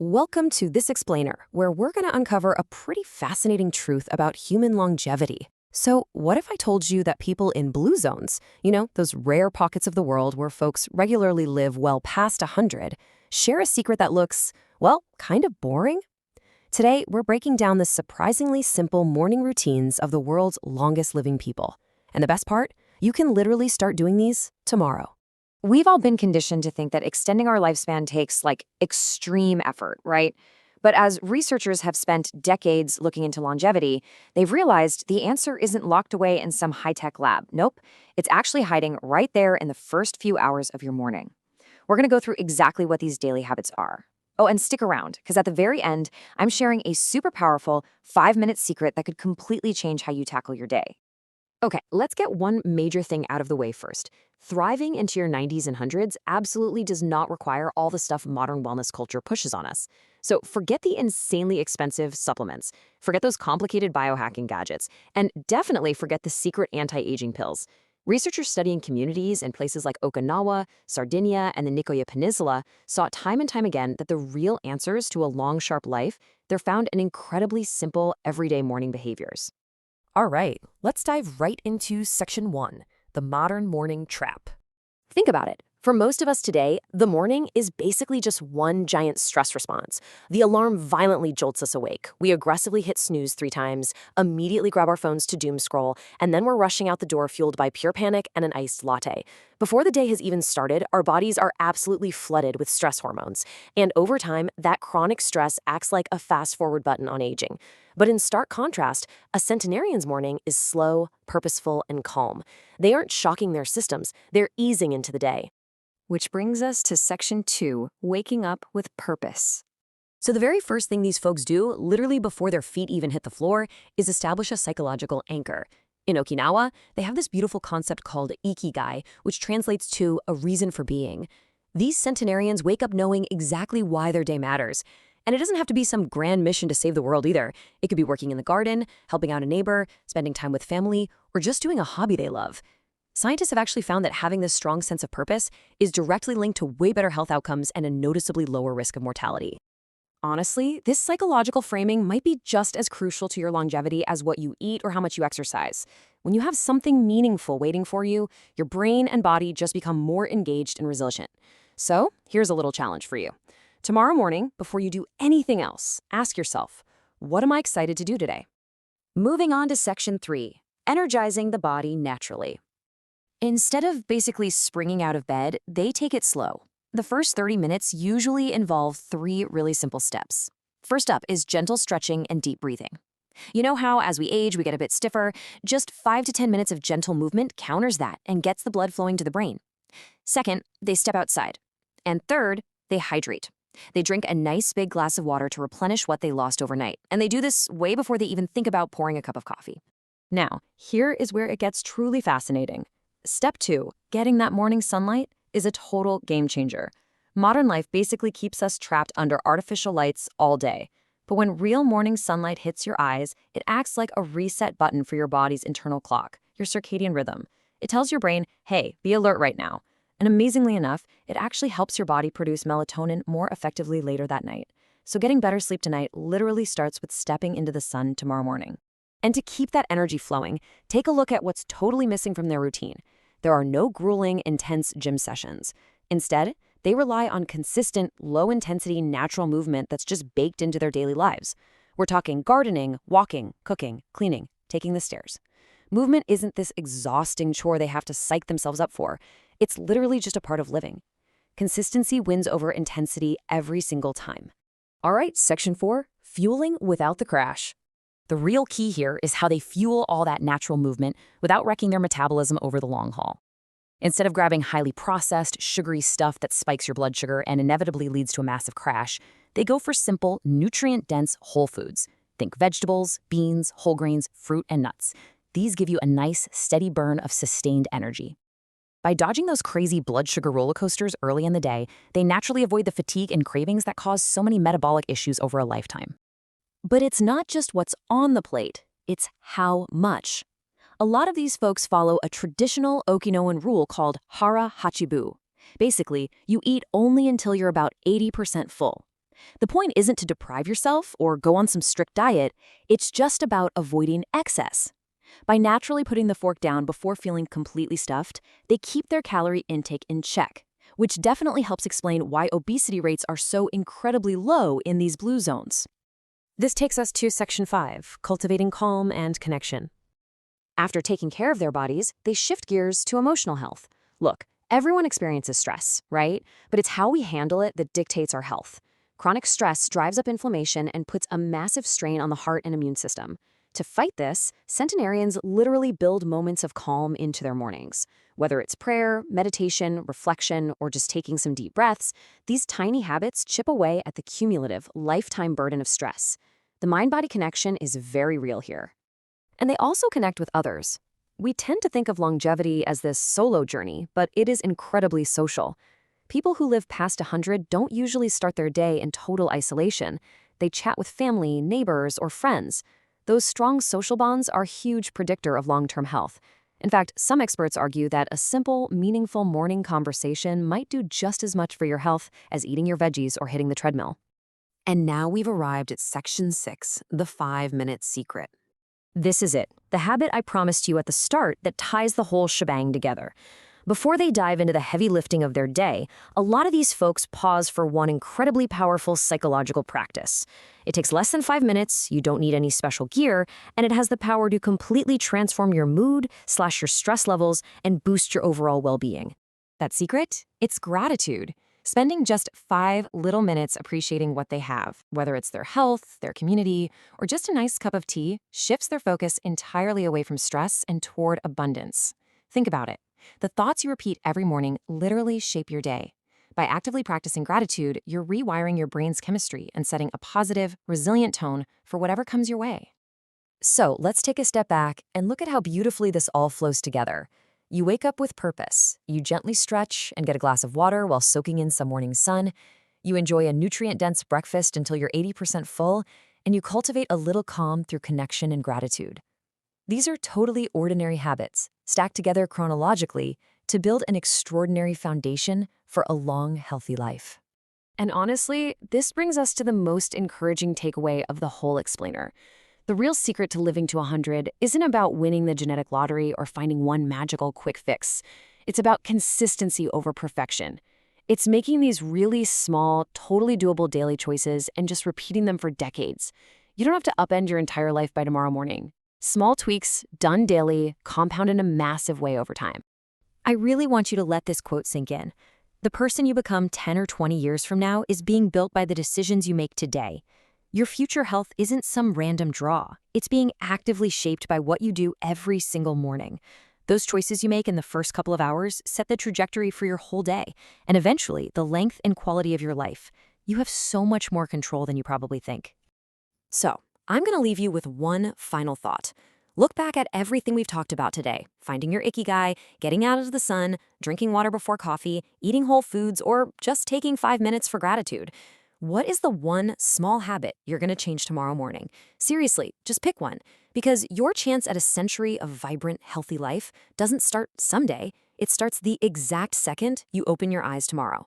Welcome to This Explainer, where we're going to uncover a pretty fascinating truth about human longevity. So, what if I told you that people in blue zones, those rare pockets of the world where folks regularly live well past 100, share a secret that looks, well, kind of boring? Today, we're breaking down the surprisingly simple morning routines of the world's longest living people. And the best part? You can literally start doing these tomorrow. We've all been conditioned to think that extending our lifespan takes extreme effort, right? But as researchers have spent decades looking into longevity, they've realized the answer isn't locked away in some high-tech lab. Nope, it's actually hiding right there in the first few hours of your morning. We're going to go through exactly what these daily habits are. Oh, and stick around, because at the very end, I'm sharing a super powerful 5-minute secret that could completely change how you tackle your day. Okay, let's get one major thing out of the way first. Thriving into your 90s and 100s absolutely does not require all the stuff modern wellness culture pushes on us. So forget the insanely expensive supplements, forget those complicated biohacking gadgets, and definitely forget the secret anti-aging pills. Researchers studying communities in places like Okinawa, Sardinia, and the Nicoya Peninsula saw time and time again that the real answers to a long, sharp life, they're found in incredibly simple, everyday morning behaviors. All right, let's dive right into Section 1, the modern morning trap. Think about it. For most of us today, the morning is basically just one giant stress response. The alarm violently jolts us awake. We aggressively hit snooze 3 times, immediately grab our phones to doom scroll, and then we're rushing out the door fueled by pure panic and an iced latte. Before the day has even started, our bodies are absolutely flooded with stress hormones. And over time, that chronic stress acts like a fast-forward button on aging. But in stark contrast, a centenarian's morning is slow, purposeful, and calm. They aren't shocking their systems, they're easing into the day. Which brings us to Section 2, waking up with purpose. So the very first thing these folks do, literally before their feet even hit the floor, is establish a psychological anchor. In Okinawa, they have this beautiful concept called ikigai, which translates to a reason for being. These centenarians wake up knowing exactly why their day matters. And it doesn't have to be some grand mission to save the world either. It could be working in the garden, helping out a neighbor, spending time with family, or just doing a hobby they love. Scientists have actually found that having this strong sense of purpose is directly linked to way better health outcomes and a noticeably lower risk of mortality. Honestly, this psychological framing might be just as crucial to your longevity as what you eat or how much you exercise. When you have something meaningful waiting for you, your brain and body just become more engaged and resilient. So, here's a little challenge for you. Tomorrow morning, before you do anything else, ask yourself, what am I excited to do today? Moving on to Section 3, energizing the body naturally. Instead of basically springing out of bed, they take it slow. The first 30 minutes usually involve 3 really simple steps. First up is gentle stretching and deep breathing. You know how as we age, we get a bit stiffer? Just 5 to 10 minutes of gentle movement counters that and gets the blood flowing to the brain. Second, they step outside. And third, they hydrate. They drink a nice big glass of water to replenish what they lost overnight. And they do this way before they even think about pouring a cup of coffee. Now, here is where it gets truly fascinating. Step 2, getting that morning sunlight, is a total game changer. Modern life basically keeps us trapped under artificial lights all day. But when real morning sunlight hits your eyes, it acts like a reset button for your body's internal clock, your circadian rhythm. It tells your brain, hey, be alert right now. And amazingly enough, it actually helps your body produce melatonin more effectively later that night. So getting better sleep tonight literally starts with stepping into the sun tomorrow morning. And to keep that energy flowing, take a look at what's totally missing from their routine. There are no grueling, intense gym sessions. Instead, they rely on consistent, low-intensity, natural movement that's just baked into their daily lives. We're talking gardening, walking, cooking, cleaning, taking the stairs. Movement isn't this exhausting chore they have to psych themselves up for. It's literally just a part of living. Consistency wins over intensity every single time. All right, Section 4, fueling without the crash. The real key here is how they fuel all that natural movement without wrecking their metabolism over the long haul. Instead of grabbing highly processed, sugary stuff that spikes your blood sugar and inevitably leads to a massive crash, they go for simple, nutrient-dense whole foods. Think vegetables, beans, whole grains, fruit, and nuts. These give you a nice, steady burn of sustained energy. By dodging those crazy blood sugar roller coasters early in the day, they naturally avoid the fatigue and cravings that cause so many metabolic issues over a lifetime. But it's not just what's on the plate, it's how much. A lot of these folks follow a traditional Okinawan rule called hara hachibu. Basically, you eat only until you're about 80% full. The point isn't to deprive yourself or go on some strict diet, it's just about avoiding excess. By naturally putting the fork down before feeling completely stuffed, they keep their calorie intake in check, which definitely helps explain why obesity rates are so incredibly low in these blue zones. This takes us to Section 5, cultivating calm and connection. After taking care of their bodies, they shift gears to emotional health. Look, everyone experiences stress, right? But it's how we handle it that dictates our health. Chronic stress drives up inflammation and puts a massive strain on the heart and immune system. To fight this, centenarians literally build moments of calm into their mornings. Whether it's prayer, meditation, reflection, or just taking some deep breaths, these tiny habits chip away at the cumulative, lifetime burden of stress. The mind-body connection is very real here. And they also connect with others. We tend to think of longevity as this solo journey, but it is incredibly social. People who live past 100 don't usually start their day in total isolation. They chat with family, neighbors, or friends. Those strong social bonds are a huge predictor of long-term health. In fact, some experts argue that a simple, meaningful morning conversation might do just as much for your health as eating your veggies or hitting the treadmill. And now we've arrived at Section 6, the 5-minute secret. This is it, the habit I promised you at the start that ties the whole shebang together. Before they dive into the heavy lifting of their day, a lot of these folks pause for one incredibly powerful psychological practice. It takes less than 5 minutes, you don't need any special gear, and it has the power to completely transform your mood, slash your stress levels, and boost your overall well-being. That secret? It's gratitude. Spending just 5 little minutes appreciating what they have, whether it's their health, their community, or just a nice cup of tea, shifts their focus entirely away from stress and toward abundance. Think about it. The thoughts you repeat every morning literally shape your day. By actively practicing gratitude, you're rewiring your brain's chemistry and setting a positive, resilient tone for whatever comes your way. So let's take a step back and look at how beautifully this all flows together. You wake up with purpose. You gently stretch and get a glass of water while soaking in some morning sun. You enjoy a nutrient-dense breakfast until you're 80% full, and you cultivate a little calm through connection and gratitude. These are totally ordinary habits, stacked together chronologically to build an extraordinary foundation for a long, healthy life. And honestly, this brings us to the most encouraging takeaway of the whole explainer. The real secret to living to 100 isn't about winning the genetic lottery or finding one magical quick fix. It's about consistency over perfection. It's making these really small, totally doable daily choices and just repeating them for decades. You don't have to upend your entire life by tomorrow morning. Small tweaks, done daily, compound in a massive way over time. I really want you to let this quote sink in. The person you become 10 or 20 years from now is being built by the decisions you make today. Your future health isn't some random draw. It's being actively shaped by what you do every single morning. Those choices you make in the first couple of hours set the trajectory for your whole day, and eventually the length and quality of your life. You have so much more control than you probably think. So, I'm going to leave you with one final thought. Look back at everything we've talked about today. Finding your ikigai, getting out into the sun, drinking water before coffee, eating whole foods, or just taking 5 minutes for gratitude. What is the one small habit you're going to change tomorrow morning? Seriously, just pick one. Because your chance at a century of vibrant, healthy life doesn't start someday. It starts the exact second you open your eyes tomorrow.